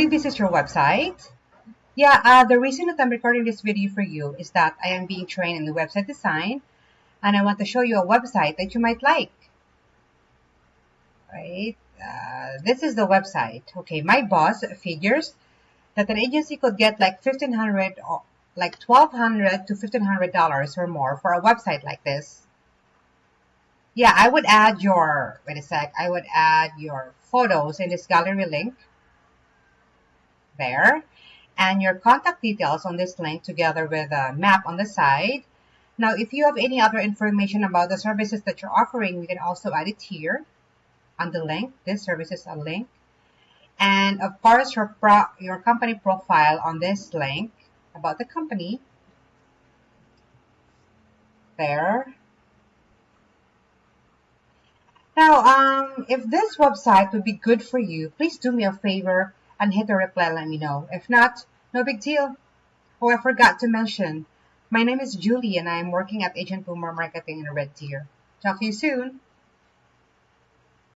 you visit your website? The reason that I'm recording this video for you is that I am being trained in the website design, and I want to show you a website that you might like. Right? This is the website. Okay, my boss figures that an agency could get like $1,500 or like $1,200 to $1,500 or more for a website like this. Yeah, I would add your, wait a sec, I would add your photos in this gallery link there, and your contact details on this link together with a map on the side. Now, if you have any other information about the services that you're offering, you can also add it here on the link. This service is a link. And of course, your company profile on this link about the company there. Now, if this website would be good for you, please do me a favor and hit the reply, let me know. If not, no big deal. Oh, I forgot to mention, my name is Julie and I am working at Agent Boomer Marketing in Red Deer. Talk to you soon.